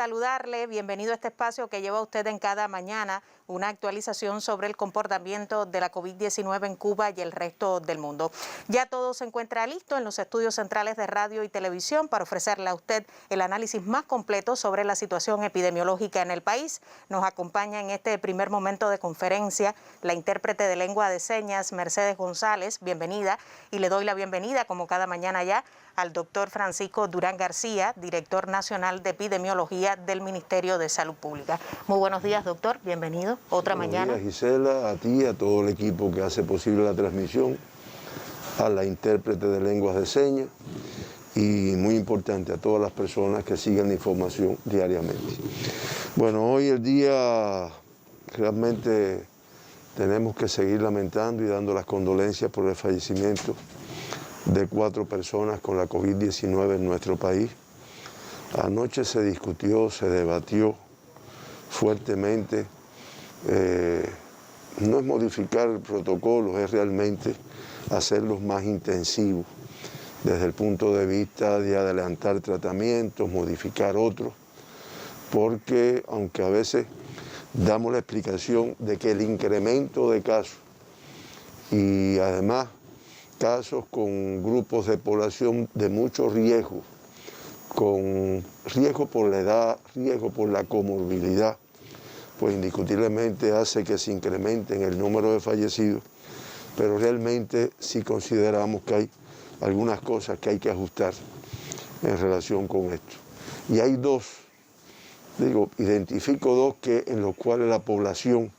Saludarle, bienvenido a este espacio que lleva usted en cada mañana una actualización sobre el comportamiento de la COVID-19 en Cuba y el resto del mundo. Ya todo se encuentra listo en los estudios centrales de radio y televisión para ofrecerle a usted el análisis más completo sobre la situación epidemiológica en el país. Nos acompaña en este primer momento de conferencia la intérprete de lengua de señas, Mercedes González, bienvenida, y le doy la bienvenida como cada mañana ya al doctor Francisco Durán García, director nacional de epidemiología del Ministerio de Salud Pública. Muy buenos días, doctor, bienvenido, otra mañana. Buenos días, Gisela, a ti, a todo el equipo que hace posible la transmisión, a la intérprete de lenguas de señas y, muy importante, a todas las personas que siguen la información diariamente. Bueno, hoy el día realmente tenemos que seguir lamentando y dando las condolencias por el fallecimiento de 4 personas con la COVID-19 en nuestro país. Anoche se discutió, se debatió fuertemente. No es modificar el protocolo, es realmente hacerlos más intensivos desde el punto de vista de adelantar tratamientos, modificar otros, porque aunque a veces damos la explicación de que el incremento de casos y además casos con grupos de población de mucho riesgo, con riesgo por la edad, riesgo por la comorbilidad, pues indiscutiblemente hace que se incremente en el número de fallecidos, pero realmente sí consideramos que hay algunas cosas que hay que ajustar en relación con esto. Y hay identifico dos en los cuales la población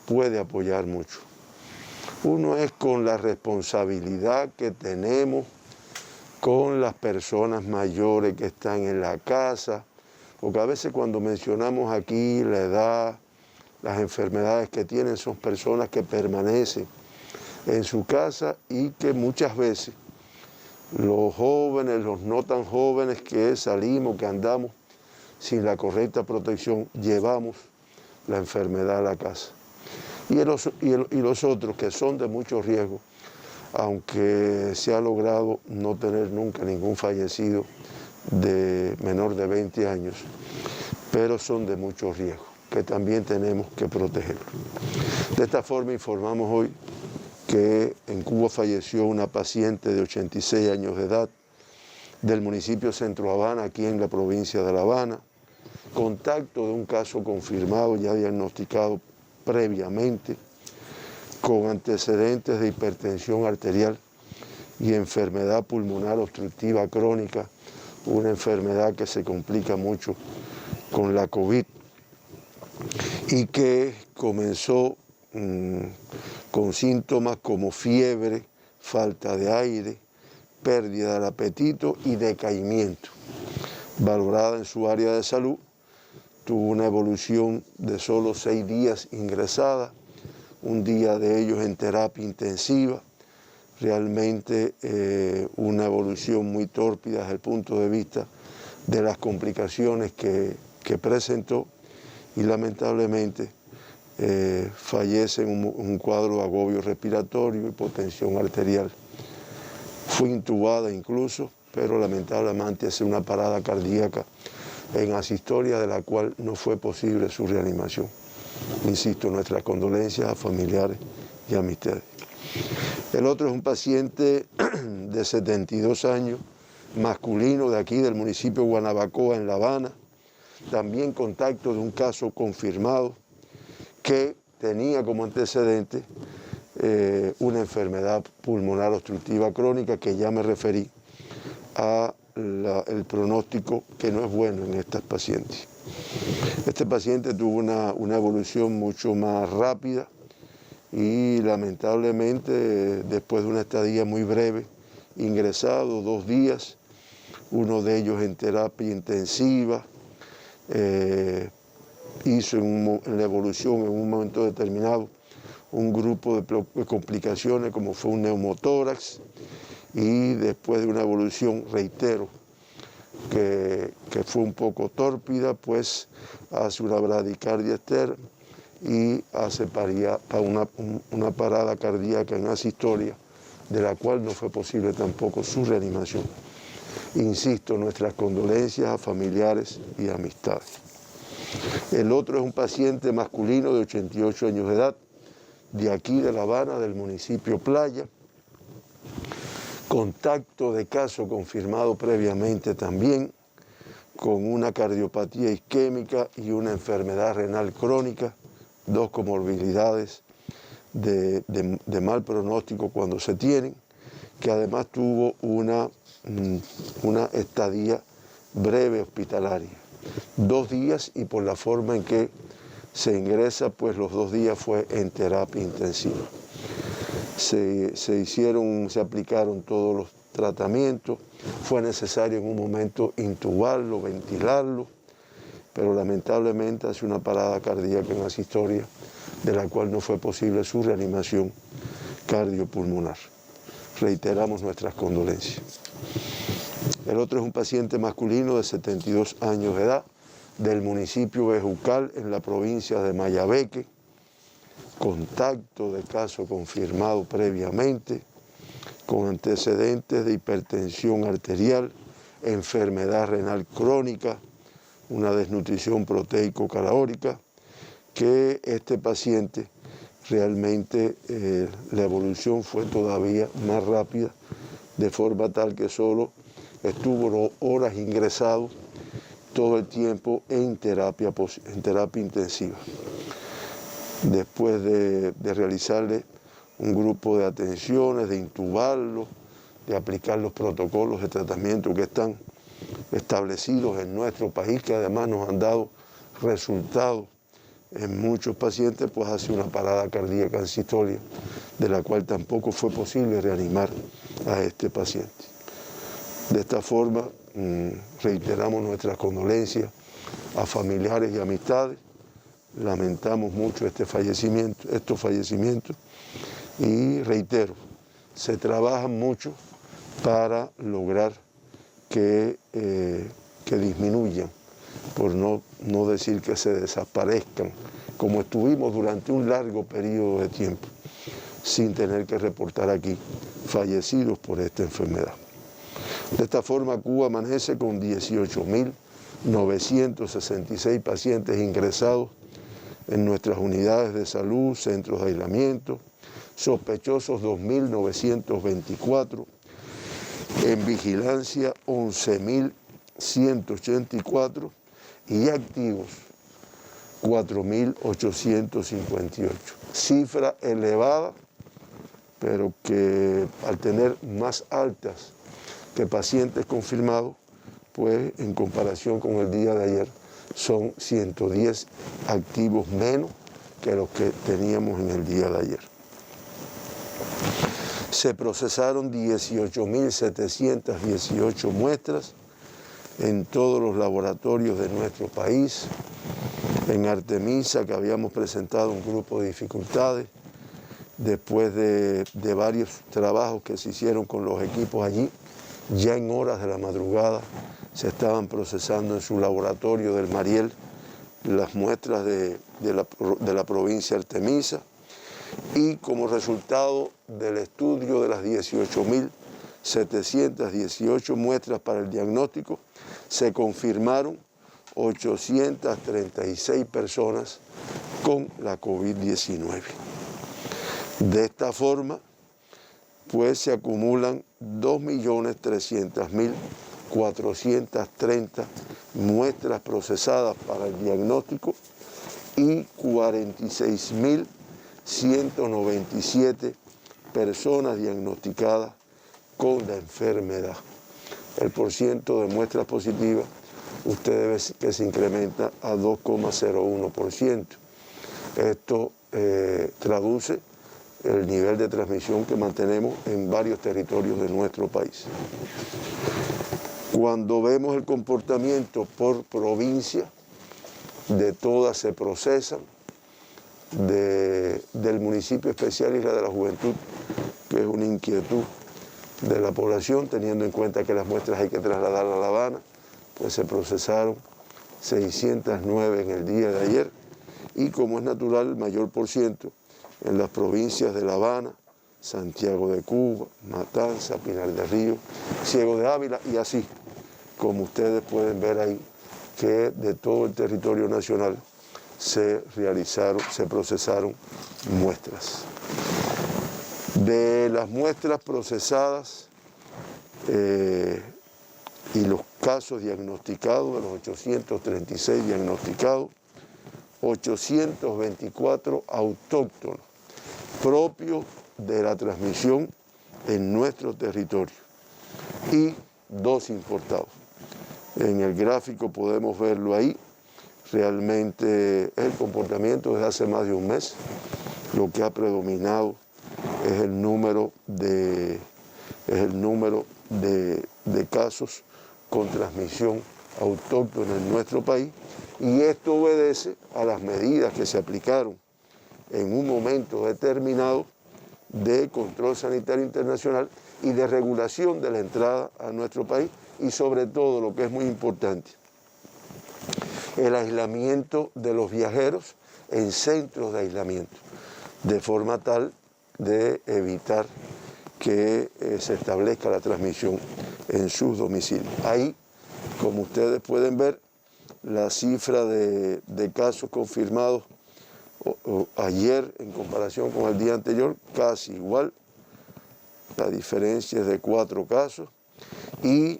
puede apoyar mucho. Uno es con la responsabilidad que tenemos con las personas mayores que están en la casa, porque a veces cuando mencionamos aquí la edad, las enfermedades que tienen, son personas que permanecen en su casa y que muchas veces los jóvenes, los no tan jóvenes que salimos, que andamos sin la correcta protección, llevamos la enfermedad a la casa. Y los otros que son de mucho riesgo, aunque se ha logrado no tener nunca ningún fallecido de menor de 20 años, pero son de mucho riesgo, que también tenemos que protegerlos. De esta forma informamos hoy que en Cuba falleció una paciente de 86 años de edad del municipio Centro Habana, aquí en la provincia de La Habana, contacto de un caso confirmado, ya diagnosticado previamente, con antecedentes de hipertensión arterial y enfermedad pulmonar obstructiva crónica, una enfermedad que se complica mucho con la COVID y que comenzó con síntomas como fiebre, falta de aire, pérdida del apetito y decaimiento. Valorada en su área de salud, tuvo una evolución de solo 6 días ingresada, un día de ellos en terapia intensiva, realmente una evolución muy tórpida desde el punto de vista de las complicaciones que presentó y lamentablemente fallece en un cuadro de agobio respiratorio, hipotensión arterial. Fue intubada incluso, pero lamentablemente hace una parada cardíaca en asistolia de la cual no fue posible su reanimación. Insisto, nuestras condolencias a familiares y amistades. El otro es un paciente de 72 años, masculino de aquí, del municipio de Guanabacoa, en La Habana, también contacto de un caso confirmado que tenía como antecedente una enfermedad pulmonar obstructiva crónica, que ya me referí a el pronóstico que no es bueno en estas pacientes. Este paciente tuvo una evolución mucho más rápida y lamentablemente después de una estadía muy breve, ingresado 2 días, uno de ellos en terapia intensiva, hizo en la evolución en un momento determinado un grupo de complicaciones como fue un neumotórax y después de una evolución, reitero, que fue un poco tórpida, pues hace una bradicardia externa y hace una parada cardíaca en asistolia, de la cual no fue posible tampoco su reanimación. Insisto, nuestras condolencias a familiares y amistades. El otro es un paciente masculino de 88 años de edad, de aquí de La Habana, del municipio Playa. Contacto de caso confirmado previamente también, con una cardiopatía isquémica y una enfermedad renal crónica, dos comorbilidades de mal pronóstico cuando se tienen, que además tuvo una estadía breve hospitalaria, 2 días, y por la forma en que se ingresa, pues los 2 días fue en terapia intensiva. Se aplicaron todos los tratamientos, fue necesario en un momento intubarlo, ventilarlo, pero lamentablemente hace una parada cardíaca en las historias, de la cual no fue posible su reanimación cardiopulmonar. Reiteramos nuestras condolencias. El otro es un paciente masculino de 72 años de edad, del municipio de Jucal, en la provincia de Mayabeque. Contacto de caso confirmado previamente, con antecedentes de hipertensión arterial, enfermedad renal crónica, una desnutrición proteico-calórica, que este paciente realmente la evolución fue todavía más rápida, de forma tal que solo estuvo horas ingresado todo el tiempo en terapia intensiva. Después de realizarle un grupo de atenciones, de intubarlo, de aplicar los protocolos de tratamiento que están establecidos en nuestro país, que además nos han dado resultados en muchos pacientes, pues hace una parada cardíaca en sistólica, de la cual tampoco fue posible reanimar a este paciente. De esta forma, reiteramos nuestras condolencias a familiares y amistades. Lamentamos mucho estos fallecimientos, y reitero, se trabaja mucho para lograr que disminuyan, por no decir que se desaparezcan, como estuvimos durante un largo periodo de tiempo, sin tener que reportar aquí fallecidos por esta enfermedad. De esta forma, Cuba amanece con 18.966 pacientes ingresados en nuestras unidades de salud, centros de aislamiento, sospechosos 2.924, en vigilancia 11.184 y activos 4.858. Cifra elevada, pero que al tener más altas que pacientes confirmados, pues en comparación con el día de ayer, son 110 activos menos que los que teníamos en el día de ayer. Se procesaron 18.718 muestras en todos los laboratorios de nuestro país. En Artemisa, que habíamos presentado un grupo de dificultades, después de varios trabajos que se hicieron con los equipos allí, ya en horas de la madrugada se estaban procesando en su laboratorio del Mariel las muestras de la provincia de Artemisa, y como resultado del estudio de las 18.718 muestras para el diagnóstico, se confirmaron 836 personas con la COVID-19. De esta forma, pues se acumulan 2.300.430 muestras procesadas para el diagnóstico y 46.197 personas diagnosticadas con la enfermedad. El porciento de muestras positivas, ustedes ven que se incrementa a 2,01%. Esto traduce el nivel de transmisión que mantenemos en varios territorios de nuestro país. Cuando vemos el comportamiento por provincia, de todas se procesan, del municipio especial Isla de la Juventud, que es una inquietud de la población, teniendo en cuenta que las muestras hay que trasladarlas a La Habana, pues se procesaron 609 en el día de ayer, y como es natural, el mayor porciento en las provincias de La Habana, Santiago de Cuba, Matanza, Pinar del Río, Ciego de Ávila y así, como ustedes pueden ver ahí, que de todo el territorio nacional se procesaron muestras. De las muestras procesadas y los casos diagnosticados, de los 836 diagnosticados, 824 autóctonos, propios de la transmisión en nuestro territorio, y 2 importados. En el gráfico podemos verlo ahí. Realmente el comportamiento desde hace más de un mes, lo que ha predominado es el número de casos con transmisión autóctona en nuestro país, y esto obedece a las medidas que se aplicaron en un momento determinado de control sanitario internacional y de regulación de la entrada a nuestro país, y sobre todo, lo que es muy importante, el aislamiento de los viajeros en centros de aislamiento, de forma tal de evitar que se establezca la transmisión en sus domicilios. Ahí, como ustedes pueden ver, la cifra de casos confirmados ayer en comparación con el día anterior, casi igual. La diferencia es de 4 casos y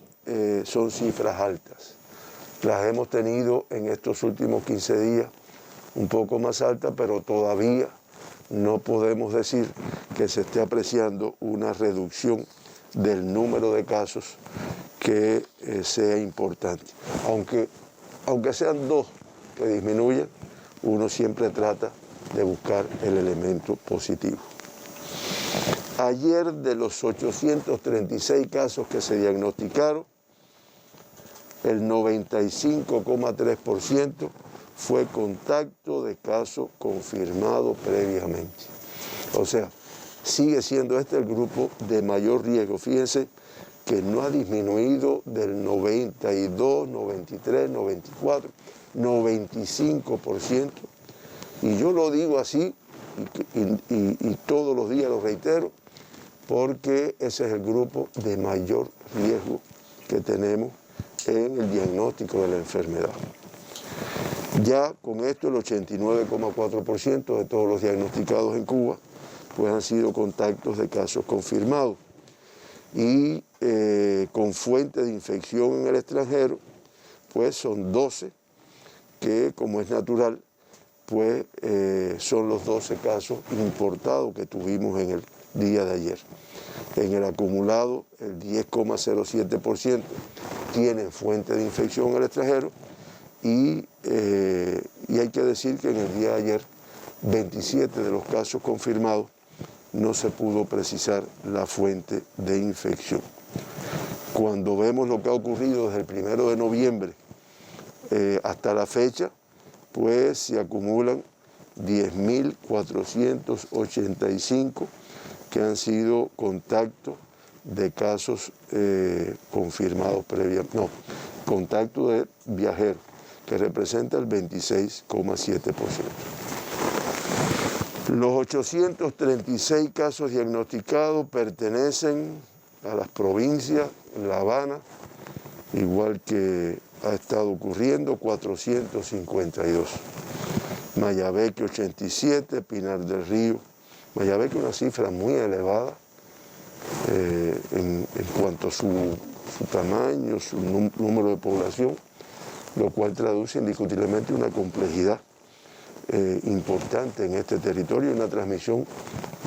son cifras altas. Las hemos tenido en estos últimos 15 días un poco más altas, pero todavía no podemos decir que se esté apreciando una reducción del número de casos que sea importante. Aunque sean 2 que disminuyan, uno siempre trata de buscar el elemento positivo. Ayer, de los 836 casos que se diagnosticaron, el 95,3% fue contacto de caso confirmado previamente. O sea, sigue siendo este el grupo de mayor riesgo. Fíjense que no ha disminuido del 92, 93, 94, 95%. Y yo lo digo así, y todos los días lo reitero, porque ese es el grupo de mayor riesgo que tenemos en el diagnóstico de la enfermedad. Ya con esto el 89,4% de todos los diagnosticados en Cuba pues han sido contactos de casos confirmados, y con fuente de infección en el extranjero pues son 12, que como es natural pues son los 12 casos importados que tuvimos en el día de ayer. En el acumulado, el 10,07% tienen fuente de infección en el extranjero, y hay que decir que en el día de ayer 27 de los casos confirmados no se pudo precisar la fuente de infección. Cuando vemos lo que ha ocurrido desde el 1 de noviembre hasta la fecha, pues se acumulan 10.485 que han sido contactos de casos confirmados previamente, no, contacto de viajeros, que representa el 26,7%. Los 836 casos diagnosticados pertenecen a las provincias La Habana, igual que ha estado ocurriendo, 452. Mayabeque 87, Pinar del Río. Mayabeque una cifra muy elevada en cuanto a su tamaño, su número de población, lo cual traduce indiscutiblemente una complejidad importante en este territorio y una transmisión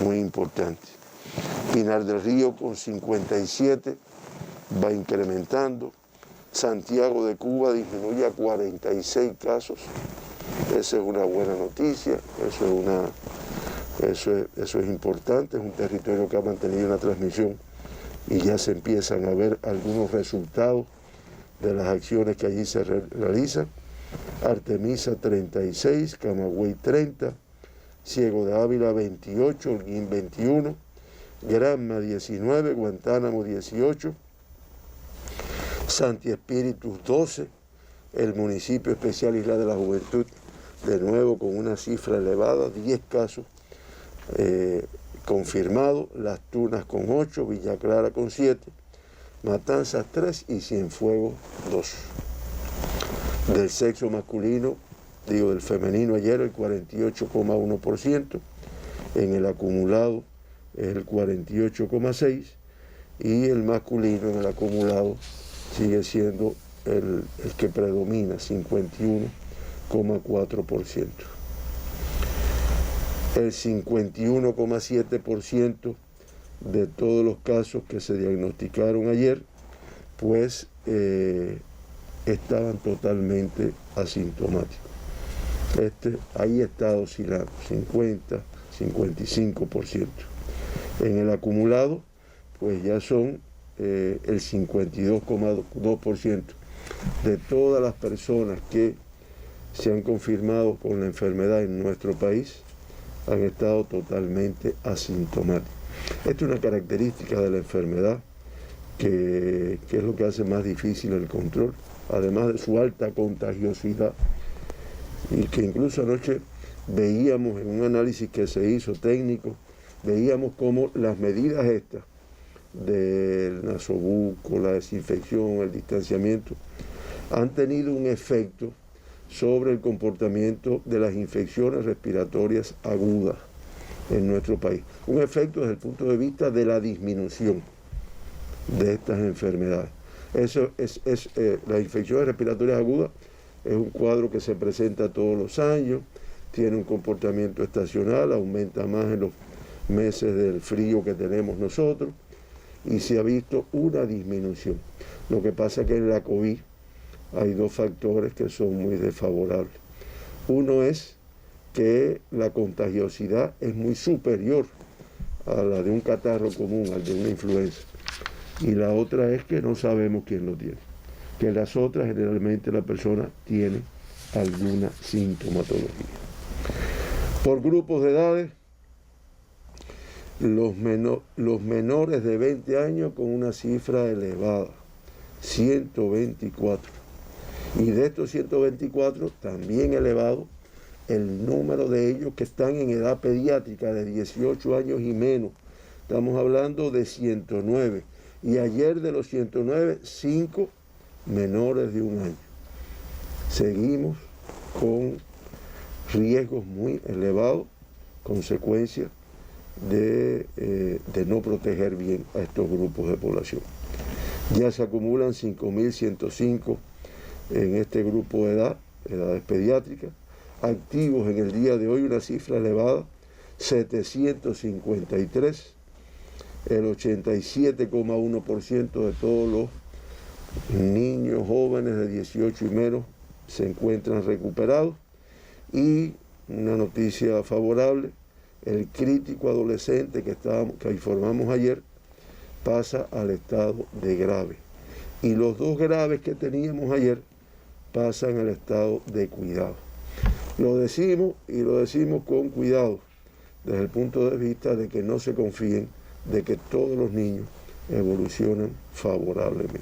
muy importante. Pinar del Río con 57 va incrementando. Santiago de Cuba disminuye a 46 casos. Esa es una buena noticia, eso es importante. Es un territorio que ha mantenido una transmisión y ya se empiezan a ver algunos resultados de las acciones que allí se realizan. Artemisa 36, Camagüey 30, Ciego de Ávila 28, Holguín 21, Granma 19, Guantánamo 18, Santi Espíritus 12, el municipio especial Isla de la Juventud, de nuevo con una cifra elevada, 10 casos confirmado, Las Tunas con 8, Villa Clara con 7, Matanzas 3 y Cienfuegos 2. Del sexo masculino, del femenino ayer el 48,1%, en el acumulado es el 48,6% y el masculino en el acumulado sigue siendo el que predomina, 51,4%. El 51,7% de todos los casos que se diagnosticaron ayer, pues estaban totalmente asintomáticos. Ahí está oscilando, 50, 55%. En el acumulado, pues ya son el 52,2% de todas las personas que se han confirmado con la enfermedad en nuestro país han estado totalmente asintomáticos. Esta es una característica de la enfermedad que es lo que hace más difícil el control, además de su alta contagiosidad, y que incluso anoche veíamos en un análisis que se hizo técnico, veíamos cómo las medidas estas del nasobuco, la desinfección, el distanciamiento, han tenido un efecto sobre el comportamiento de las infecciones respiratorias agudas en nuestro país. Un efecto desde el punto de vista de la disminución de estas enfermedades. Las infecciones respiratorias agudas es un cuadro que se presenta todos los años, tiene un comportamiento estacional, aumenta más en los meses del frío que tenemos nosotros y se ha visto una disminución. Lo que pasa es que en la COVID hay dos factores que son muy desfavorables. Uno es que la contagiosidad es muy superior a la de un catarro común, al de una influenza. Y la otra es que no sabemos quién lo tiene. Que las otras generalmente la persona tiene alguna sintomatología. Por grupos de edades, los menores de 20 años con una cifra elevada, 124. Y de estos 124, también elevado el número de ellos que están en edad pediátrica de 18 años y menos. Estamos hablando de 109. Y ayer de los 109, 5 menores de un año. Seguimos con riesgos muy elevados, consecuencia de no proteger bien a estos grupos de población. Ya se acumulan 5.105 en este grupo de edades pediátricas, activos en el día de hoy una cifra elevada, 753, el 87,1% de todos los niños jóvenes de 18 y menos se encuentran recuperados y una noticia favorable, el crítico adolescente que informamos ayer pasa al estado de grave y los dos graves que teníamos ayer pasan al estado de cuidado. Lo decimos y lo decimos con cuidado desde el punto de vista de que no se confíen de que todos los niños evolucionan favorablemente.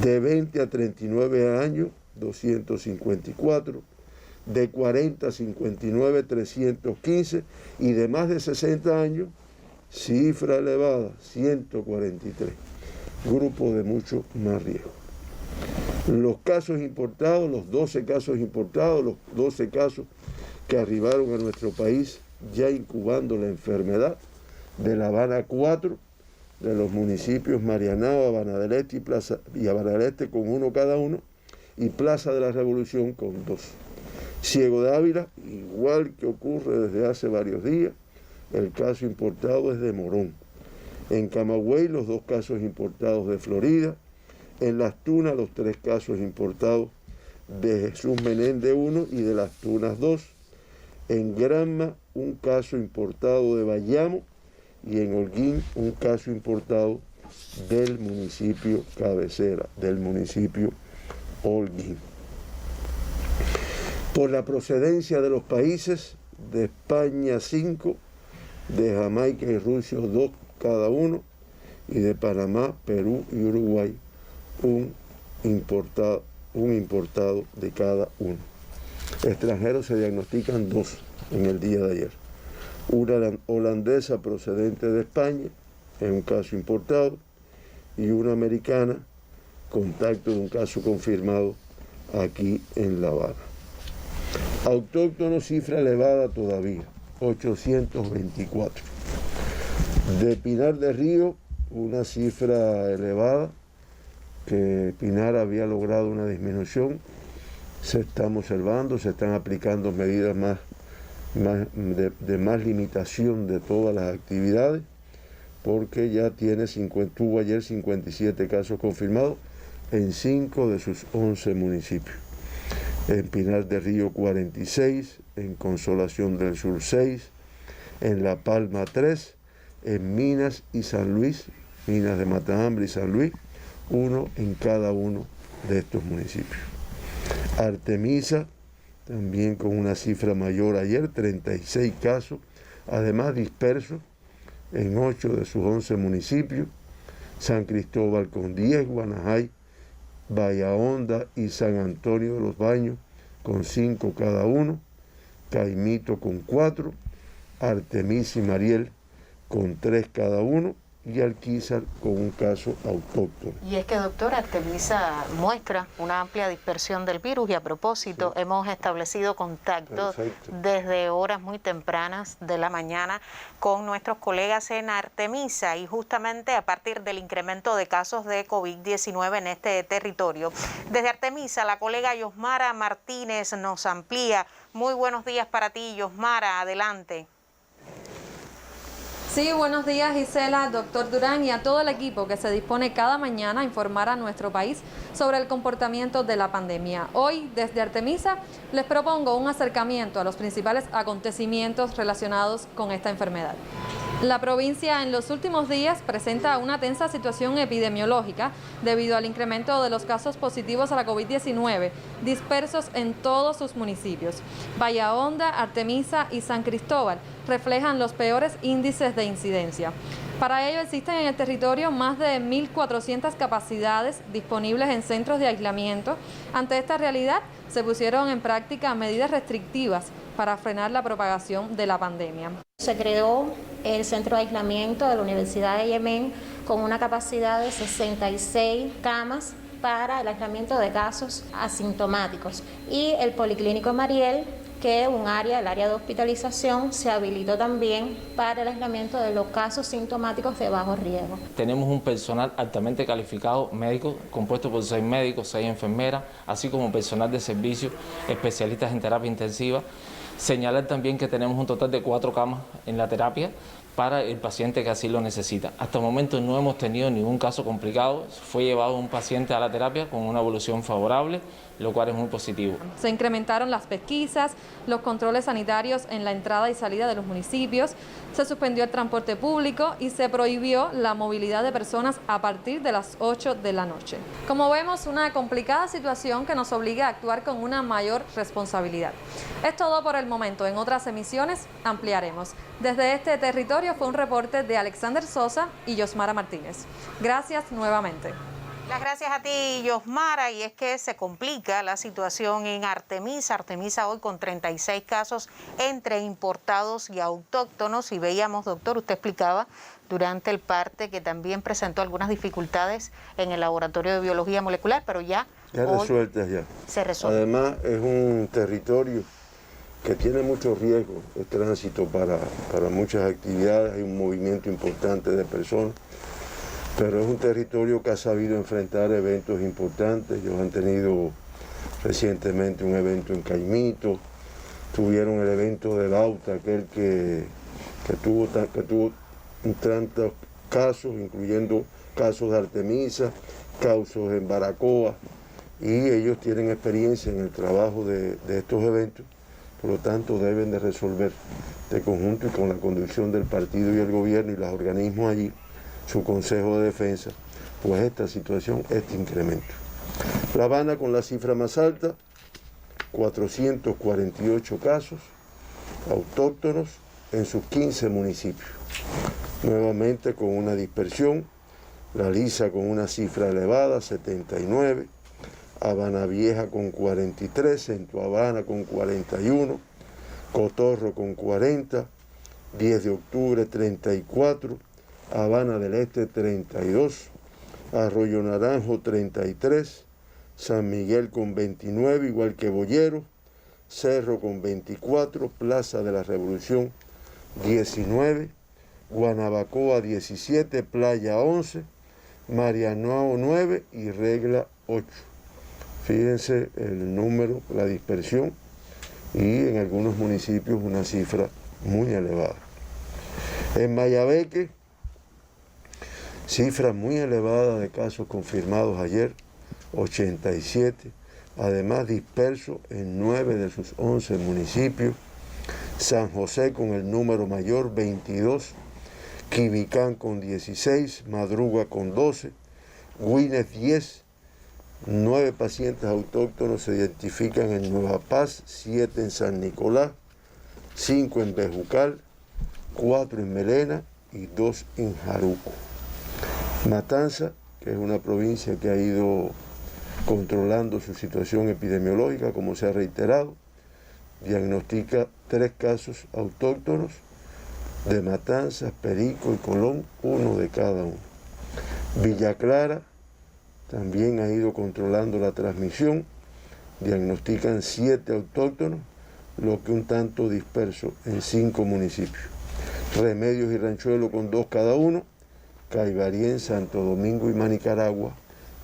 De 20 a 39 años, 254, de 40 a 59, 315 y de más de 60 años, cifra elevada, 143, grupo de mucho más riesgo. Los casos importados, los 12 casos importados, los 12 casos que arribaron a nuestro país ya incubando la enfermedad, de La Habana 4, de los municipios Marianao, Habana del Este y Habana del Este con 1 cada uno, y Plaza de la Revolución con 2. Ciego de Ávila, igual que ocurre desde hace varios días, el caso importado es de Morón. En Camagüey, los 2 casos importados de Florida. En Las Tunas, los 3 casos importados de Jesús Menéndez 1 y de Las Tunas 2. En Granma, un caso importado de Bayamo. Y en Holguín, un caso importado del municipio cabecera, del municipio Holguín. Por la procedencia de los países, de España 5, de Jamaica y Rusia 2 cada uno, y de Panamá, Perú y Uruguay un importado de cada uno. Extranjeros se diagnostican 2 en el día de ayer. una holandesa procedente de España, en un caso importado, y una americana, contacto de un caso confirmado aquí en La Habana. Autóctonos, cifra elevada todavía, 824. De Pinar del Río, una cifra elevada, que Pinar había logrado una disminución, se están observando, se están aplicando medidas de más limitación de todas las actividades, porque ya tuvo ayer 57 casos confirmados en 5 de sus 11 municipios. En Pinar del Río 46, en Consolación del Sur 6, en La Palma 3, en Minas y San Luis, Minas de Matambre y San Luis, 1 en cada uno de estos municipios. Artemisa, también con una cifra mayor ayer, 36 casos, además dispersos en 8 de sus 11 municipios, San Cristóbal con 10, Guanajay, Bahía Honda y San Antonio de los Baños con 5 cada uno, Caimito con 4, Artemisa y Mariel con 3 cada uno, y Alquizar con un caso autóctono. Y es que, doctor, Artemisa muestra una amplia dispersión del virus y a propósito hemos establecido contacto desde horas muy tempranas de la mañana con nuestros colegas en Artemisa y justamente a partir del incremento de casos de COVID-19 en este territorio. Desde Artemisa, la colega Yosmara Martínez nos amplía. Muy buenos días para ti, Yosmara, adelante. Sí, buenos días Gisela, doctor Durán y a todo el equipo que se dispone cada mañana a informar a nuestro país sobre el comportamiento de la pandemia. Hoy, desde Artemisa, les propongo un acercamiento a los principales acontecimientos relacionados con esta enfermedad. La provincia en los últimos días presenta una tensa situación epidemiológica debido al incremento de los casos positivos a la COVID-19 dispersos en todos sus municipios. Bahía Honda, Artemisa y San Cristóbal reflejan los peores índices de incidencia. Para ello existen en el territorio más de 1.400 capacidades disponibles en centros de aislamiento. Ante esta realidad se pusieron en práctica medidas restrictivas para frenar la propagación de la pandemia. Se creó el centro de aislamiento de la Universidad de Yemen con una capacidad de 66 camas para el aislamiento de casos asintomáticos y el Policlínico Mariel, que el área de hospitalización se habilitó también para el aislamiento de los casos sintomáticos de bajo riesgo. Tenemos un personal altamente calificado, médico, compuesto por 6 médicos, 6 enfermeras, así como personal de servicio, especialistas en terapia intensiva. Señalar también que tenemos un total de 4 camas en la terapia para el paciente que así lo necesita. Hasta el momento no hemos tenido ningún caso complicado. Fue llevado un paciente a la terapia con una evolución favorable, lo cual es muy positivo. Se incrementaron las pesquisas, los controles sanitarios en la entrada y salida de los municipios, se suspendió el transporte público y se prohibió la movilidad de personas a partir de las 8 de la noche. Como vemos, una complicada situación que nos obliga a actuar con una mayor responsabilidad. Es todo por el momento. En otras emisiones ampliaremos. Desde este territorio fue un reporte de Alexander Sosa y Yosmara Martínez. Gracias nuevamente. Las gracias a ti, Yosmara, y es que se complica la situación en Artemisa. Artemisa hoy con 36 casos entre importados y autóctonos. Y veíamos, doctor, usted explicaba durante el parte que también presentó algunas dificultades en el laboratorio de biología molecular, pero ya resueltas ya. Se resuelve. Además, es un territorio que tiene mucho riesgo de tránsito para muchas actividades, hay un movimiento importante de personas, pero es un territorio que ha sabido enfrentar eventos importantes. Ellos han tenido recientemente un evento en Caimito, tuvieron el evento de Lauta, aquel que tuvo tantos casos, incluyendo casos de Artemisa, casos en Baracoa, y ellos tienen experiencia en el trabajo de estos eventos. Por lo tanto, deben de resolver de conjunto y con la conducción del partido y el gobierno y los organismos allí, su Consejo de Defensa, pues esta situación, este incremento. La Habana con la cifra más alta, 448 casos autóctonos en sus 15 municipios. Nuevamente con una dispersión, La Lisa con una cifra elevada, 79, Habana Vieja con 43, Centro Habana con 41, Cotorro con 40, 10 de octubre 34, Habana del Este 32, Arroyo Naranjo 33, San Miguel con 29, igual que Boyero, Cerro con 24, Plaza de la Revolución 19, Guanabacoa 17, Playa 11, Marianao 9 y Regla 8. Fíjense el número, la dispersión y en algunos municipios una cifra muy elevada. En Mayabeque, cifra muy elevada de casos confirmados ayer, 87, además dispersos en 9 de sus 11 municipios. San José con el número mayor, 22, Quibicán con 16, Madruga con 12, Güines 10, 9 pacientes autóctonos se identifican en Nueva Paz, 7 en San Nicolás, 5 en Bejucal, 4 en Melena y 2 en Jaruco. Matanza, que es una provincia que ha ido controlando su situación epidemiológica, como se ha reiterado, diagnostica 3 casos autóctonos de Matanzas, Perico y Colón, 1 de cada uno. Villa Clara también ha ido controlando la transmisión, diagnostican 7 autóctonos, lo que un tanto disperso en 5 municipios. Remedios y Ranchuelo con 2 cada uno, Caibarien, Santo Domingo y Manicaragua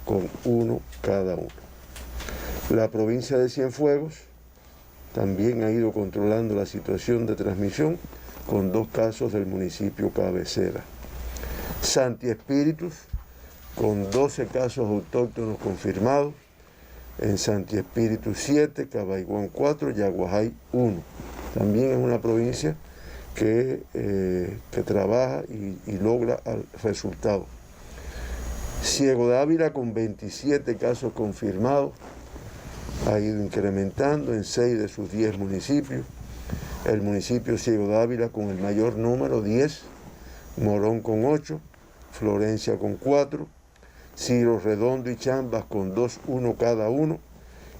con 1 cada uno. La provincia de Cienfuegos también ha ido controlando la situación de transmisión con 2 casos del municipio cabecera. Santi Espíritus con 12 casos autóctonos confirmados, en Santi Espíritus 7, Cabaiguán 4, Yaguajay 1. También es una provincia que trabaja y logra resultados. Ciego de Ávila con 27 casos confirmados, ha ido incrementando en 6 de sus 10 municipios. El municipio Ciego de Ávila con el mayor número, 10, Morón con 8, Florencia con 4, Ciro Redondo y Chambas con 2, 1 cada uno,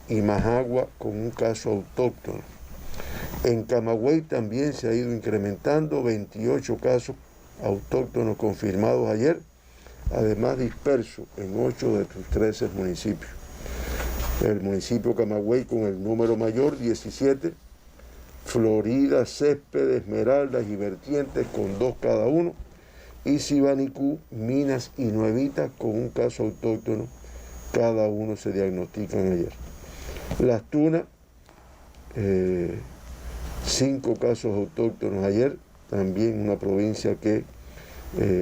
y Majagua con un caso autóctono. En Camagüey también se ha ido incrementando, 28 casos autóctonos confirmados ayer, además dispersos en 8 de sus 13 municipios. El municipio Camagüey con el número mayor, 17, Florida, Céspedes, Esmeraldas y Vertientes con 2 cada uno, y Sibanicú, Minas y Nuevita con un caso autóctono, cada uno se diagnostican ayer. Las Tunas, 5 casos autóctonos ayer, también una provincia que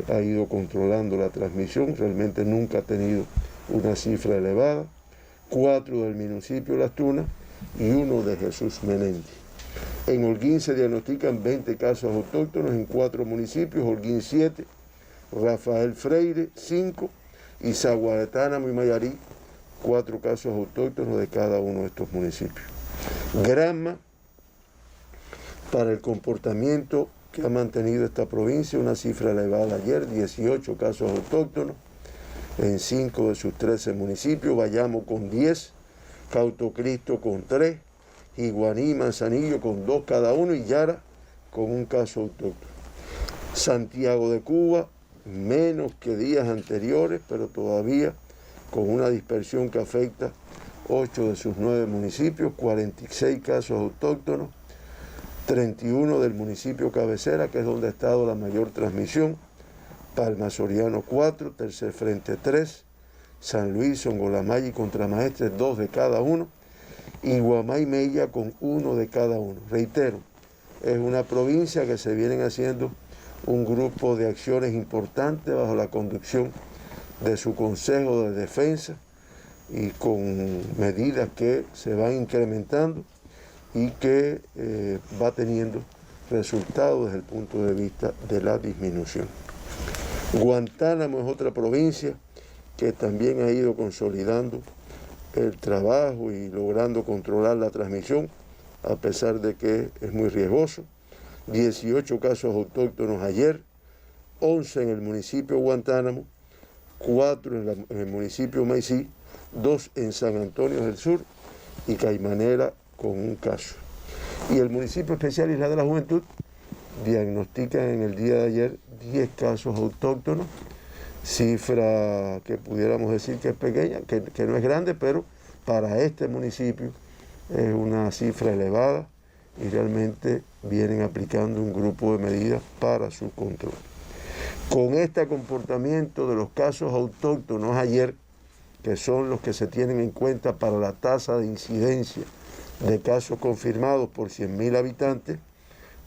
ha ido controlando la transmisión, realmente nunca ha tenido una cifra elevada, 4 del municipio Las Tunas y 1 de Jesús Menéndez. En Holguín se diagnostican 20 casos autóctonos en 4 municipios, Holguín 7, Rafael Freire 5 y Zaguaretánamo y Mayarí 4 casos autóctonos de cada uno de estos municipios. Granma, para el comportamiento que ha mantenido esta provincia, una cifra elevada ayer, 18 casos autóctonos en 5 de sus 13 municipios, Bayamo con 10, Cautocristo con 3, Iguaní y Manzanillo con 2 cada uno y Yara con un caso autóctono. Santiago de Cuba, menos que días anteriores, pero todavía con una dispersión que afecta 8 de sus 9 municipios, 46 casos autóctonos, 31 del municipio cabecera, que es donde ha estado la mayor transmisión, Palma Soriano 4, Tercer Frente 3, San Luis, Songolamaya y Contramaestre 2 de cada uno, y Guamá y Mella con 1 de cada uno. Reitero, es una provincia que se vienen haciendo un grupo de acciones importantes bajo la conducción de su Consejo de Defensa y con medidas que se van incrementando y que va teniendo resultados desde el punto de vista de la disminución. Guantánamo es otra provincia que también ha ido consolidando el trabajo y logrando controlar la transmisión, a pesar de que es muy riesgoso. 18 casos autóctonos ayer, 11 en el municipio Guantánamo, 4 en el municipio Maicí, 2 en San Antonio del Sur y Caimanera con un caso. Y el municipio especial Isla de la Juventud diagnostican en el día de ayer 10 casos autóctonos, cifra que pudiéramos decir que es pequeña, que no es grande, pero para este municipio es una cifra elevada y realmente vienen aplicando un grupo de medidas para su control. Con este comportamiento de los casos autóctonos ayer, que son los que se tienen en cuenta para la tasa de incidencia de casos confirmados por 100.000 habitantes,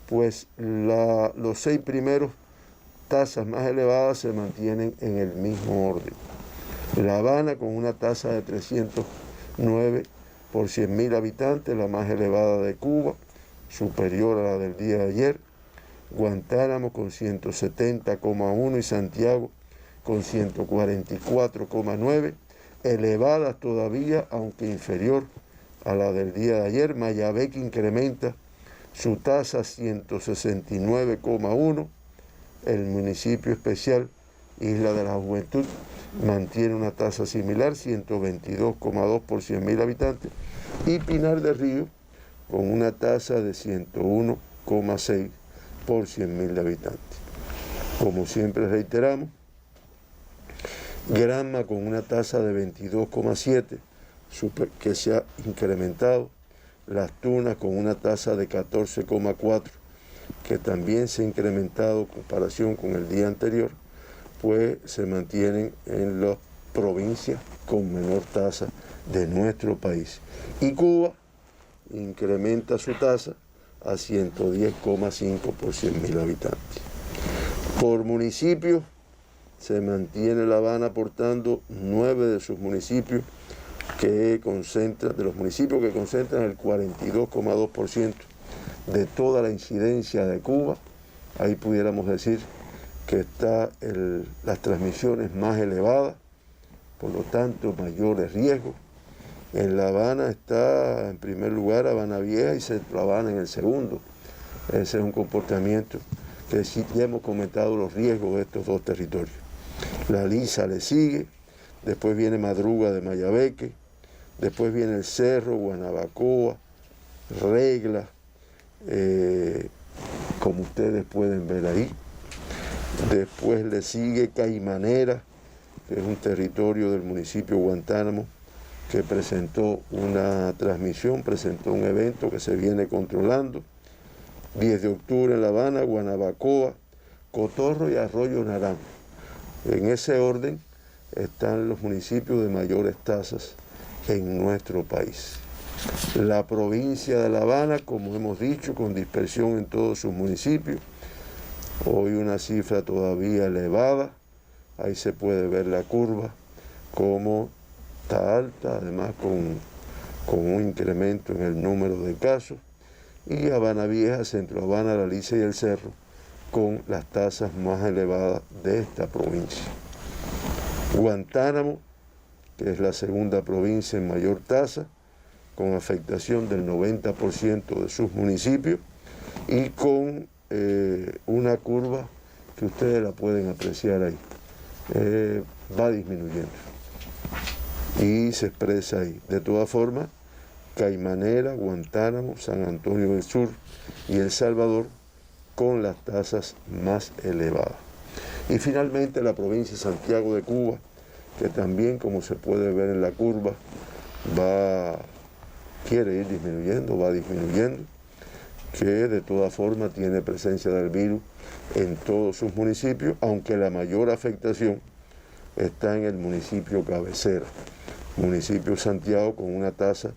pues los 6 primeros tasas más elevadas se mantienen en el mismo orden. La Habana con una tasa de 309 por 100.000 habitantes, la más elevada de Cuba, superior a la del día de ayer. Guantánamo con 170,1 y Santiago con 144,9, elevadas todavía, aunque inferior a la del día de ayer. Mayabeque incrementa su tasa a 169,1. El municipio especial Isla de la Juventud mantiene una tasa similar, 122,2 por 100.000 habitantes. Y Pinar del Río con una tasa de 101,6 por 100.000 habitantes. Como siempre reiteramos, Granma con una tasa de 22,7, que se ha incrementado. Las Tunas con una tasa de 14,4, que también se ha incrementado en comparación con el día anterior, pues se mantienen en las provincias con menor tasa de nuestro país. Y Cuba incrementa su tasa a 110,5 por 100.000 habitantes. Por municipio, se mantiene La Habana aportando 9 de sus municipios de los municipios que concentran el 42,2% de toda la incidencia de Cuba. Ahí pudiéramos decir que está las transmisiones más elevadas, por lo tanto mayores riesgos. En La Habana está en primer lugar Habana Vieja y Centro Habana en el segundo. Ese es un comportamiento que sí, ya hemos comentado los riesgos de estos dos territorios. La Lisa le sigue, después viene Madruga de Mayabeque, después viene el Cerro, Guanabacoa, Regla, como ustedes pueden ver ahí. Después le sigue Caimanera, que es un territorio del municipio Guantánamo, que presentó una transmisión, presentó un evento que se viene controlando. 10 de octubre en La Habana, Guanabacoa, Cotorro y Arroyo Naranjo. En ese orden están los municipios de mayores tasas en nuestro país. La provincia de La Habana, como hemos dicho, con dispersión en todos sus municipios, hoy una cifra todavía elevada, ahí se puede ver la curva, como está alta, además con un incremento en el número de casos, y Habana Vieja, Centro Habana, La Lisa y el Cerro, con las tasas más elevadas de esta provincia. Guantánamo, que es la segunda provincia en mayor tasa, con afectación del 90% de sus municipios y con una curva que ustedes la pueden apreciar ahí. Va disminuyendo y se expresa ahí. De todas formas, Caimanera, Guantánamo, San Antonio del Sur y El Salvador con las tasas más elevadas. Y finalmente la provincia de Santiago de Cuba, que también, como se puede ver en la curva, quiere ir disminuyendo, va disminuyendo, que de todas formas tiene presencia del virus en todos sus municipios, aunque la mayor afectación está en el municipio cabecera, municipio Santiago, con una tasa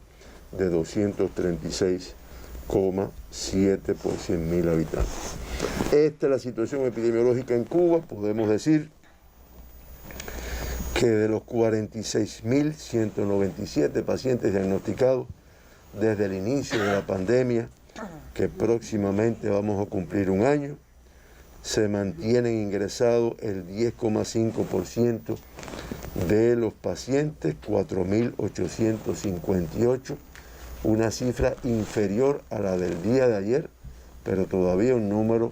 de 236,7 por 100.000 habitantes. Esta es la situación epidemiológica en Cuba. Podemos decir que de los 46.197 pacientes diagnosticados desde el inicio de la pandemia, que próximamente vamos a cumplir un año, se mantienen ingresados el 10,5% de los pacientes, 4.858, una cifra inferior a la del día de ayer, pero todavía un número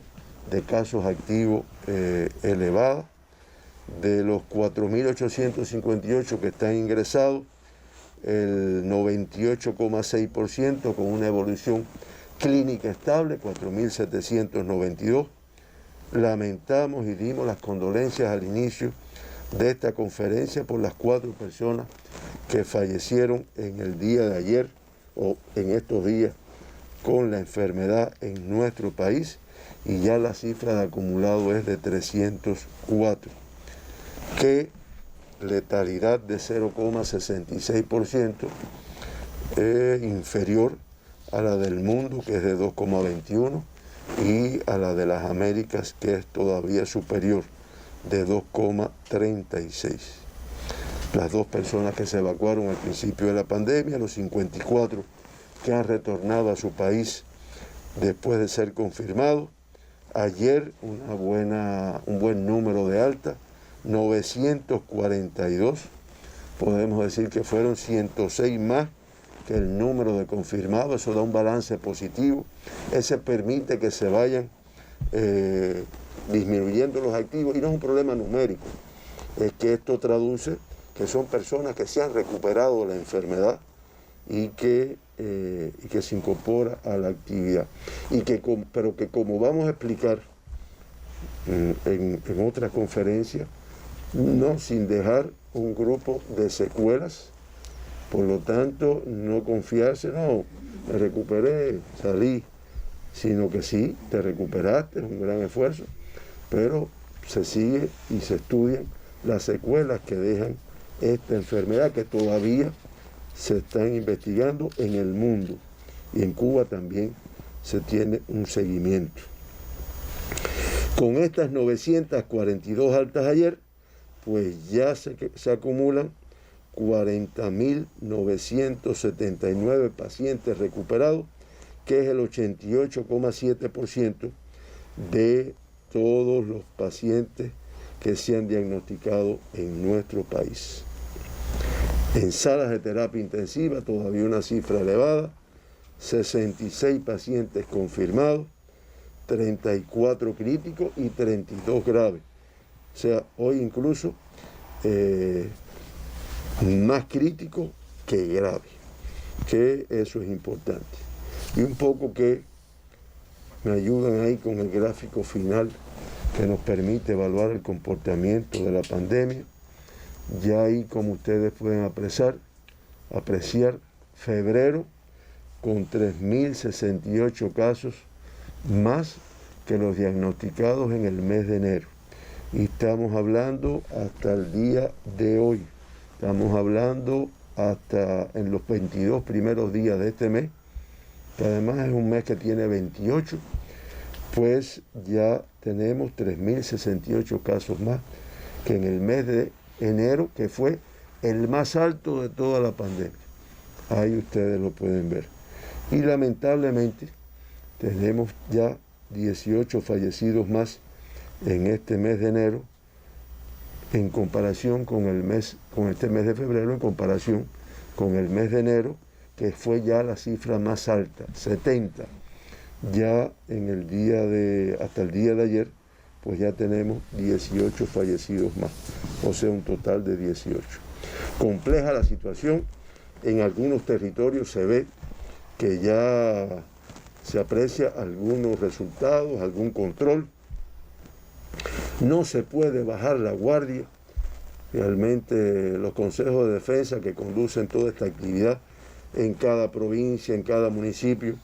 de casos activos elevado. De los 4.858 que están ingresados, el 98,6% con una evolución clínica estable, 4.792. Lamentamos y dimos las condolencias al inicio de esta conferencia por las 4 personas que fallecieron en el día de ayer o en estos días con la enfermedad en nuestro país, y ya la cifra de acumulado es de 304. Que letalidad de 0,66% es inferior a la del mundo, que es de 2,21%, y a la de las Américas, que es todavía superior, de 2,36%. Las 2 personas que se evacuaron al principio de la pandemia, los 54 que han retornado a su país después de ser confirmados. Ayer un buen número de altas, 942, podemos decir que fueron 106 más que el número de confirmados. Eso da un balance positivo. Ese permite que se vayan disminuyendo los activos, y no es un problema numérico, es que esto traduce que son personas que se han recuperado de la enfermedad y que se incorpora a la actividad, pero que, como vamos a explicar en otra conferencia, no sin dejar un grupo de secuelas. Por lo tanto, no confiarse, no, me recuperé, salí, sino que sí, te recuperaste, es un gran esfuerzo, pero se sigue y se estudian las secuelas que dejan esta enfermedad, que todavía se están investigando en el mundo, y en Cuba también se tiene un seguimiento. Con estas 942 altas ayer, pues ya se acumulan 40.979 pacientes recuperados, que es el 88,7% de todos los pacientes que se han diagnosticado en nuestro país. En salas de terapia intensiva todavía una cifra elevada, 66 pacientes confirmados, 34 críticos y 32 graves. O sea, hoy incluso más críticos que graves, que eso es importante. Y un poco que me ayudan ahí con el gráfico final que nos permite evaluar el comportamiento de la pandemia. Ya ahí, como ustedes pueden apreciar, febrero con 3.068 casos más que los diagnosticados en el mes de enero. Y estamos hablando hasta el día de hoy, estamos hablando hasta en los 22 primeros días de este mes, que además es un mes que tiene 28, pues ya tenemos 3.068 casos más que en el mes de enero, que fue el más alto de toda la pandemia. Ahí ustedes lo pueden ver. Y lamentablemente tenemos ya 18 fallecidos más en este mes de enero, en comparación con este mes de febrero, en comparación con el mes de enero, que fue ya la cifra más alta, 70. Ya hasta el día de ayer, pues ya tenemos 18 fallecidos más, o sea, un total de 18. Compleja la situación, en algunos territorios se ve que ya se aprecia algunos resultados, algún control. No se puede bajar la guardia. Realmente los consejos de defensa que conducen toda esta actividad en cada provincia, en cada municipio,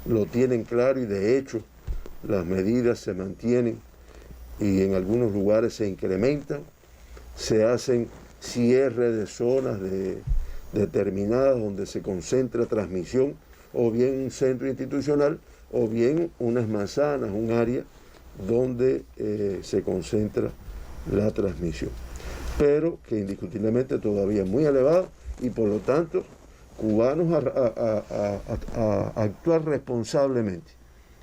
lo tienen claro, y de hecho las medidas se mantienen y en algunos lugares se incrementan. Se hacen cierres de zonas determinadas donde se concentra transmisión, o bien un centro institucional, o bien unas manzanas, un área donde se concentra la transmisión. Pero que indiscutiblemente todavía es muy elevado, y por lo tanto cubanos a actuar responsablemente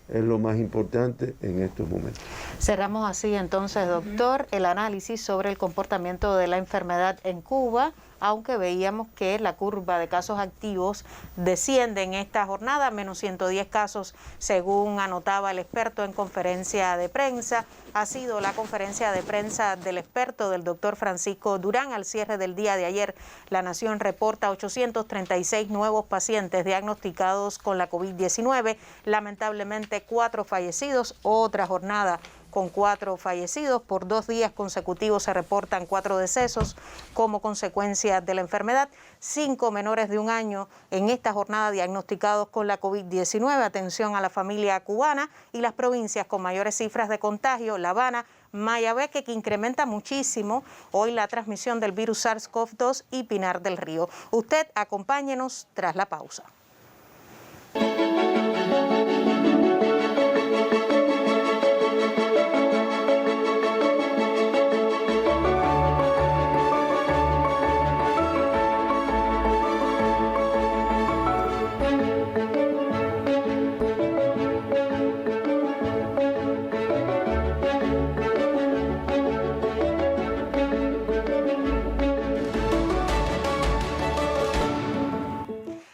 es lo más importante en estos momentos. Cerramos así entonces, doctor, el análisis sobre el comportamiento de la enfermedad en Cuba. aunque veíamos que la curva de casos activos desciende en esta jornada, menos 110 casos según anotaba el experto en conferencia de prensa. Ha sido la conferencia de prensa del experto del doctor Francisco Durán. Al cierre del día de ayer, La Nación reporta 836 nuevos pacientes diagnosticados con la COVID-19, lamentablemente 4 fallecidos, otra jornada con 4 fallecidos. Por 2 días consecutivos se reportan 4 decesos como consecuencia de la enfermedad. 5 menores de 1 año en esta jornada diagnosticados con la COVID-19. Atención a la familia cubana y las provincias con mayores cifras de contagio: La Habana, Mayabeque, que incrementa muchísimo hoy la transmisión del virus SARS-CoV-2, y Pinar del Río. Usted acompáñenos tras la pausa.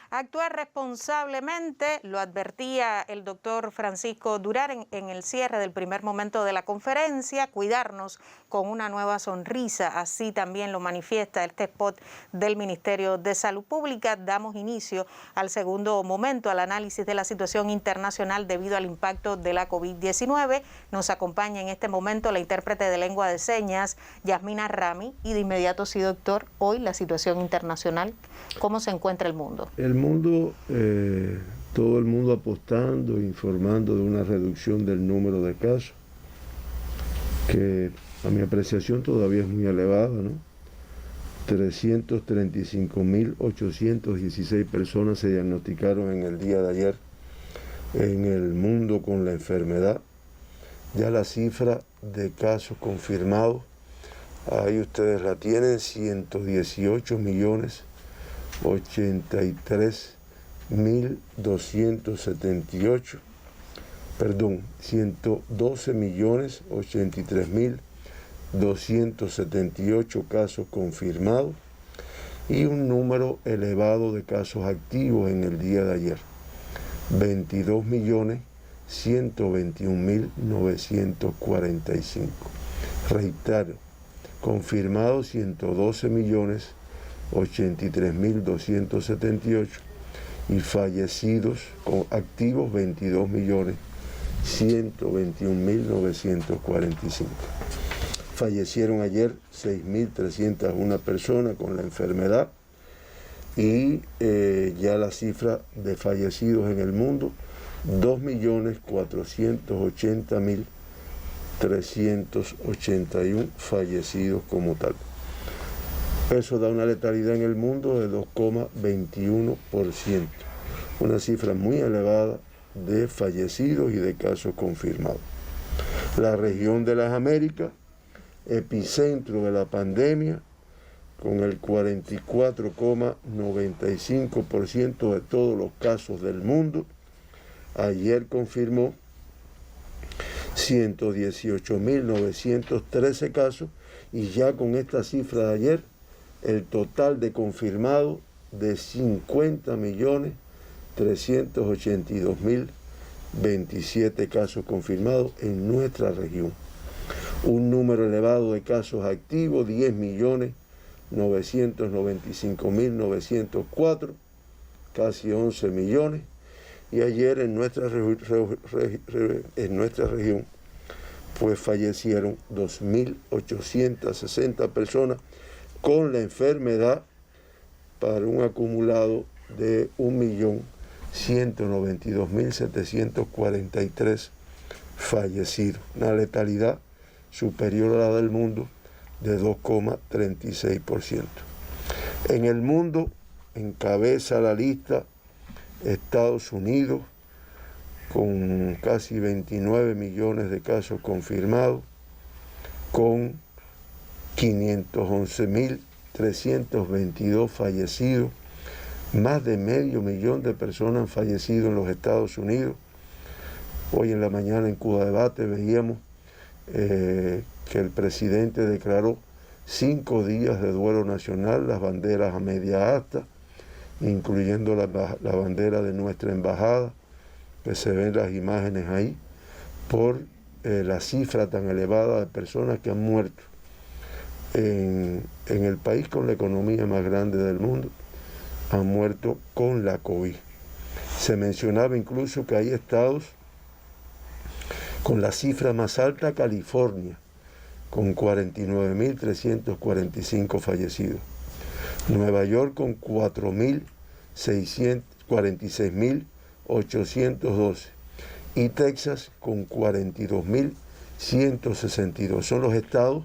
Actuar responsablemente, lo advertía el doctor Francisco Durán en el cierre del primer momento de la conferencia. Cuidarnos con una nueva sonrisa, así también lo manifiesta este spot del Ministerio de Salud Pública. Damos inicio al segundo momento, al análisis de la situación internacional debido al impacto de la COVID-19. Nos acompaña en este momento la intérprete de lengua de señas, Yasmina Rami. Y de inmediato, sí, doctor, hoy la situación internacional, ¿cómo se encuentra el mundo? El mundo, todo el mundo apostando, informando de una reducción del número de casos, que a mi apreciación todavía es muy elevada, ¿no? 335.816 personas se diagnosticaron en el día de ayer en el mundo con la enfermedad. Ya la cifra de casos confirmados, ahí ustedes la tienen, 112.083.278, perdón, 112.083.278 casos confirmados y un número elevado de casos activos en el día de ayer, 22.121.945. Reitero, confirmados 112.083.278 y fallecidos activos 22.121.945. Fallecieron ayer 6.301 personas con la enfermedad y ya la cifra de fallecidos en el mundo, 2.480.381 fallecidos como tal. Eso da una letalidad en el mundo de 2,21%, una cifra muy elevada de fallecidos y de casos confirmados. La región de las Américas, epicentro de la pandemia, con el 44,95% de todos los casos del mundo, ayer confirmó 118.913 casos y ya con esta cifra de ayer, el total de confirmados de 50.382.027 casos confirmados en nuestra región. Un número elevado de casos activos, 10.995.904, casi 11 millones. Y ayer en nuestra región pues fallecieron 2.860 personas con la enfermedad, para un acumulado de 1.192.743 fallecidos, una letalidad superior a la del mundo de 2,36%. En el mundo encabeza la lista Estados Unidos, con casi 29 millones de casos confirmados, con 511.322 fallecidos. Más de medio millón de personas han fallecido en los Estados Unidos. Hoy en la mañana en Cuba Debate veíamos que el presidente declaró 5 días de duelo nacional, las banderas a media asta, incluyendo la bandera de nuestra embajada, que se ven las imágenes ahí, por la cifra tan elevada de personas que han muerto en el país con la economía más grande del mundo, han muerto con la COVID. Se mencionaba incluso que hay estados con la cifra más alta, California, con 49.345 fallecidos. Nueva York con 46.812 y Texas con 42.162. Son los estados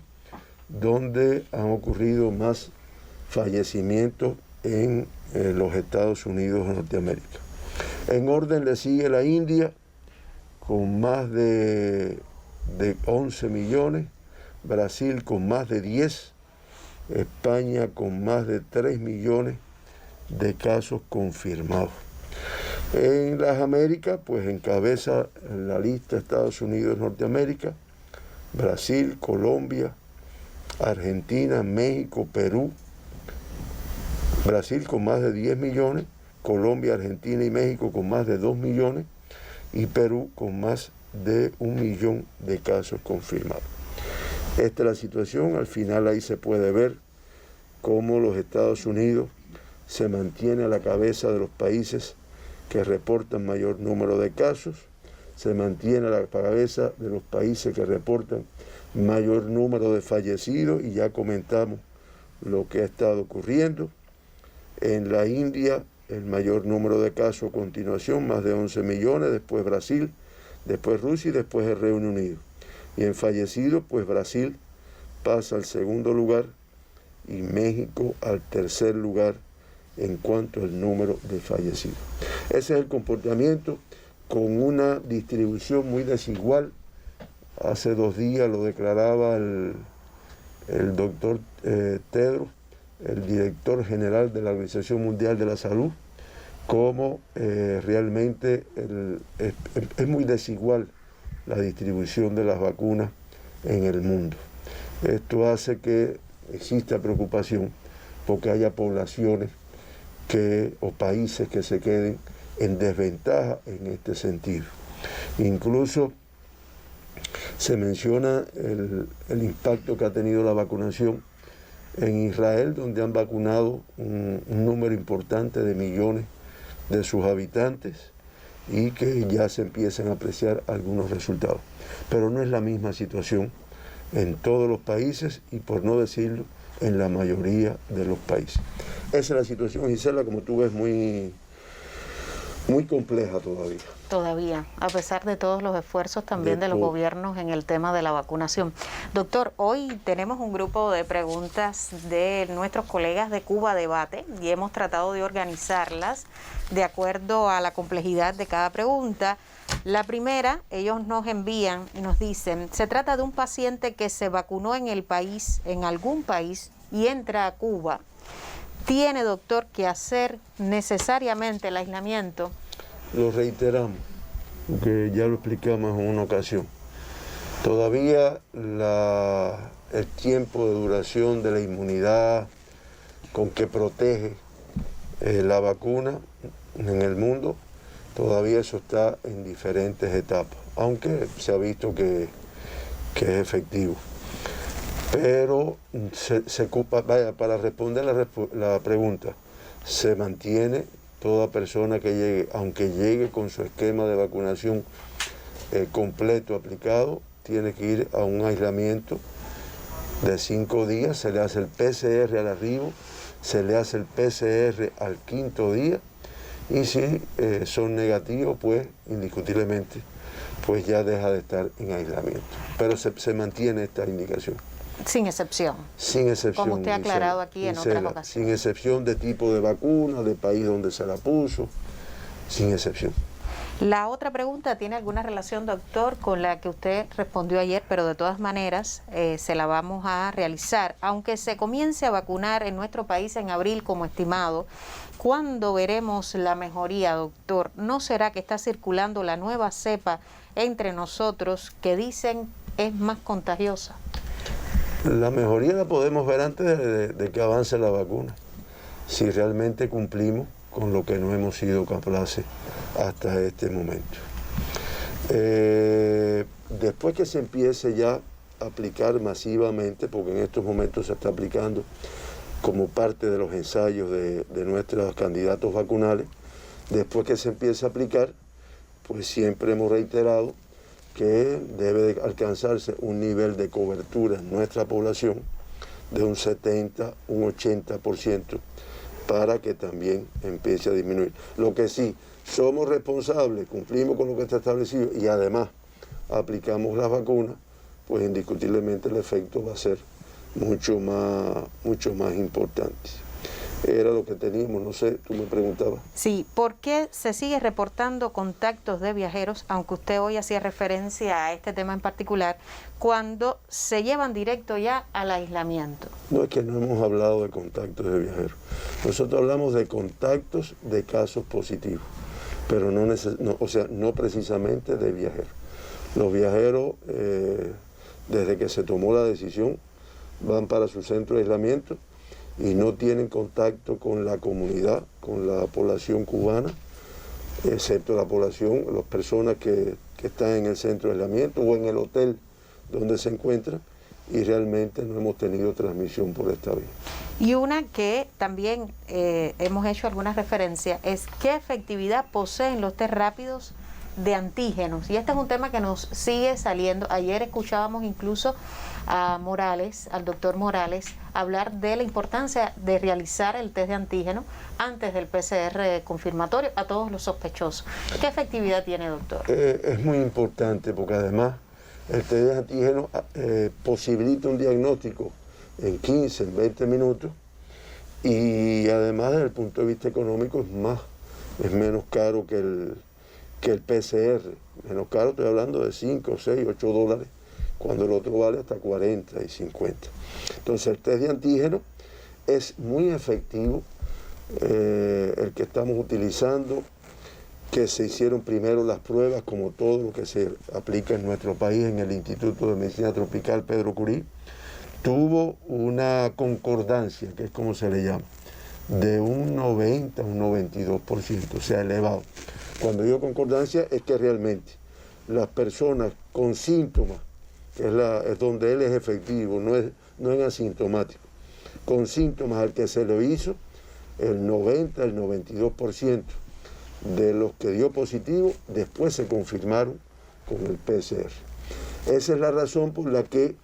donde han ocurrido más fallecimientos en los Estados Unidos de Norteamérica. En orden le sigue la India con más de 11 millones, Brasil con más de 10, España con más de 3 millones de casos confirmados. En las Américas, pues encabeza la lista Estados Unidos, Norteamérica, Brasil, Colombia, Argentina, México, Perú. Brasil con más de 10 millones, Colombia, Argentina y México con más de 2 millones y Perú con más de 1 millón de casos confirmados. Esta es la situación. Al final ahí se puede ver cómo los Estados Unidos se mantiene a la cabeza de los países que reportan mayor número de casos, se mantiene a la cabeza de los países que reportan mayor número de fallecidos, y ya comentamos lo que ha estado ocurriendo. En la India, el mayor número de casos a continuación, más de 11 millones, después Brasil, después Rusia y después el Reino Unido. Y en fallecidos, pues Brasil pasa al segundo lugar y México al tercer lugar en cuanto al número de fallecidos. Ese es el comportamiento, con una distribución muy desigual. Hace 2 días lo declaraba el doctor Tedros, el director general de la Organización Mundial de la Salud, como realmente es muy desigual la distribución de las vacunas en el mundo. Esto hace que exista preocupación porque haya poblaciones o países que se queden en desventaja en este sentido. Incluso se menciona el impacto que ha tenido la vacunación en Israel, donde han vacunado un número importante de millones de sus habitantes y que ya se empiezan a apreciar algunos resultados. Pero no es la misma situación en todos los países y, por no decirlo, en la mayoría de los países. Esa es la situación, Gisela, como tú ves, muy compleja todavía. Todavía, a pesar de todos los esfuerzos también de los gobiernos en el tema de la vacunación. Doctor, hoy tenemos un grupo de preguntas de nuestros colegas de Cuba Debate y hemos tratado de organizarlas de acuerdo a la complejidad de cada pregunta. La primera, ellos nos envían y nos dicen, se trata de un paciente que se vacunó en el país, en algún país, y entra a Cuba. ¿Tiene, doctor, que hacer necesariamente el aislamiento? Lo reiteramos, porque ya lo explicamos en una ocasión. Todavía el tiempo de duración de la inmunidad con que protege la vacuna en el mundo, todavía eso está en diferentes etapas, aunque se ha visto que es efectivo. Pero para responder la pregunta, se mantiene toda persona que llegue, aunque llegue con su esquema de vacunación completo aplicado, tiene que ir a un aislamiento de 5 días, se le hace el PCR al arribo, se le hace el PCR al 5.º día, y si son negativos, pues indiscutiblemente pues ya deja de estar en aislamiento. Pero se mantiene esta indicación. Sin excepción. Sin excepción. Como usted ha aclarado aquí en otras ocasiones. Sin excepción de tipo de vacuna, de país donde se la puso, sin excepción. La otra pregunta tiene alguna relación, doctor, con la que usted respondió ayer, pero de todas maneras se la vamos a realizar. Aunque se comience a vacunar en nuestro país en abril como estimado, ¿cuándo veremos la mejoría, doctor? ¿No será que está circulando la nueva cepa entre nosotros que dicen es más contagiosa? La mejoría la podemos ver antes de que avance la vacuna, si realmente cumplimos con lo que no hemos sido capaces hasta este momento. Después que se empiece ya a aplicar masivamente, porque en estos momentos se está aplicando como parte de los ensayos de nuestros candidatos vacunales, después que se empiece a aplicar, pues siempre hemos reiterado que debe de alcanzarse un nivel de cobertura en nuestra población de un 70, un 80%, para que también empiece a disminuir. Lo que sí, somos responsables, cumplimos con lo que está establecido y además aplicamos las vacunas, pues indiscutiblemente el efecto va a ser mucho más importante. Era lo que teníamos, no sé, tú me preguntabas. Sí, ¿por qué se sigue reportando contactos de viajeros, aunque usted hoy hacía referencia a este tema en particular, cuando se llevan directo ya al aislamiento? No, es que no hemos hablado de contactos de viajeros. Nosotros hablamos de contactos de casos positivos, pero no precisamente de viajeros. Los viajeros, desde que se tomó la decisión, van para su centro de aislamiento y no tienen contacto con la comunidad, con la población cubana, excepto las personas que están en el centro de aislamiento o en el hotel donde se encuentran, y realmente no hemos tenido transmisión por esta vía. Y una que también hemos hecho alguna referencia es qué efectividad poseen los test rápidos de antígenos, y este es un tema que nos sigue saliendo. Ayer escuchábamos incluso a Morales, al doctor Morales, hablar de la importancia de realizar el test de antígeno antes del PCR confirmatorio a todos los sospechosos. ¿Qué efectividad tiene, doctor? Es muy importante porque además el test de antígeno posibilita un diagnóstico en 15, en 20 minutos, y además desde el punto de vista económico es menos caro que el PCR, menos caro, estoy hablando de 5, 6, 8 dólares, cuando el otro vale hasta 40 y 50. Entonces el test de antígeno es muy efectivo, el que estamos utilizando, que se hicieron primero las pruebas, como todo lo que se aplica en nuestro país, en el Instituto de Medicina Tropical Pedro Curí, tuvo una concordancia, que es como se le llama, de un 90 a un 92%, o sea, elevado. Cuando digo concordancia es que realmente las personas con síntomas, que es donde él es efectivo, no es asintomático, con síntomas al que se lo hizo, el 90, el 92% de los que dio positivo, después se confirmaron con el PCR. Esa es la razón por la que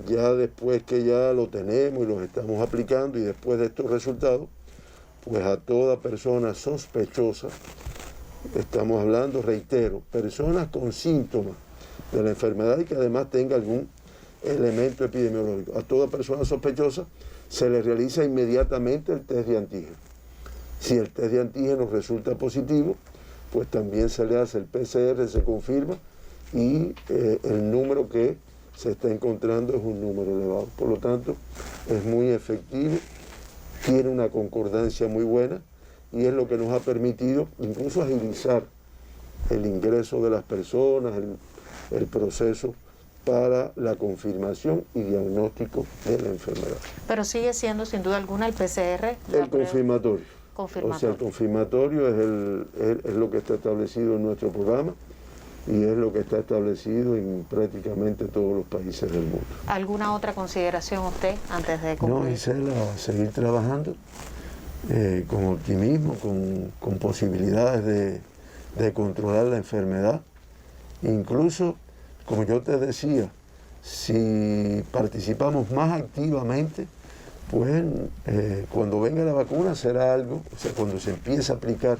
ya después que ya lo tenemos y los estamos aplicando, y después de estos resultados, pues a toda persona sospechosa, estamos hablando, reitero, personas con síntomas de la enfermedad y que además tenga algún elemento epidemiológico, a toda persona sospechosa se le realiza inmediatamente el test de antígeno. Si el test de antígeno resulta positivo, pues también se le hace el PCR, se confirma, y el número que se está encontrando es un número elevado. Por lo tanto, es muy efectivo, tiene una concordancia muy buena, y es lo que nos ha permitido incluso agilizar el ingreso de las personas, el proceso para la confirmación y diagnóstico de la enfermedad. Pero sigue siendo sin duda alguna el PCR. El confirmatorio. O sea, el confirmatorio es lo que está establecido en nuestro programa y es lo que está establecido en prácticamente todos los países del mundo. ¿Alguna otra consideración usted antes de concluir? No, Gisela, seguir trabajando con optimismo, con posibilidades de controlar la enfermedad. Incluso, como yo te decía, si participamos más activamente, pues cuando venga la vacuna será algo, o sea, cuando se empiece a aplicar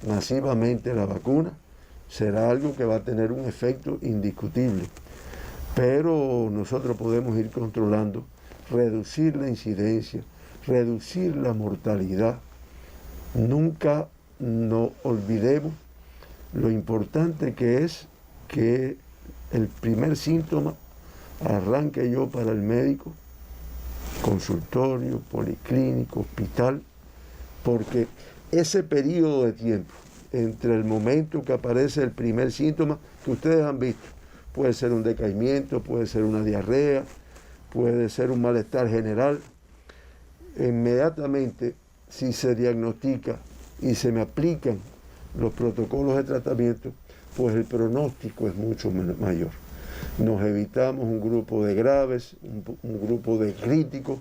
masivamente la vacuna, será algo que va a tener un efecto indiscutible. Pero nosotros podemos ir controlando, reducir la incidencia, reducir la mortalidad. Nunca nos olvidemos lo importante que es que el primer síntoma arranque yo para el médico, consultorio, policlínico, hospital, porque ese periodo de tiempo entre el momento que aparece el primer síntoma, que ustedes han visto, puede ser un decaimiento, puede ser una diarrea, puede ser un malestar general. Inmediatamente, si se diagnostica y se me aplican los protocolos de tratamiento, pues el pronóstico es mucho mayor. Nos evitamos un grupo de graves, un grupo de críticos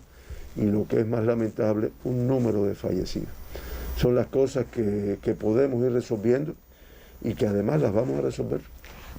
y lo que es más lamentable, un número de fallecidos. Son las cosas que podemos ir resolviendo y que además las vamos a resolver.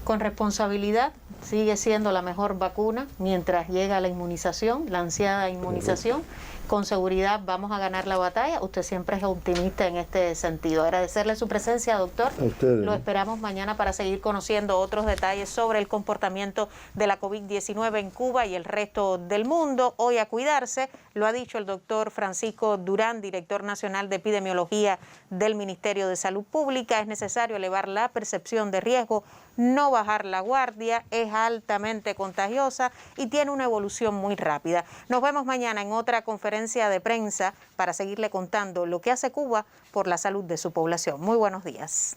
Con responsabilidad, sigue siendo la mejor vacuna mientras llega la inmunización, la ansiada inmunización. Con seguridad vamos a ganar la batalla. Usted siempre es optimista en este sentido. Agradecerle su presencia, doctor. A ustedes. Lo esperamos mañana para seguir conociendo otros detalles sobre el comportamiento de la COVID-19 en Cuba y el resto del mundo. Hoy a cuidarse, lo ha dicho el doctor Francisco Durán, director nacional de epidemiología del Ministerio de Salud Pública. Es necesario elevar la percepción de riesgo, no bajar la guardia, es altamente contagiosa y tiene una evolución muy rápida. Nos vemos mañana en otra conferencia de prensa para seguirle contando lo que hace Cuba por la salud de su población. Muy buenos días.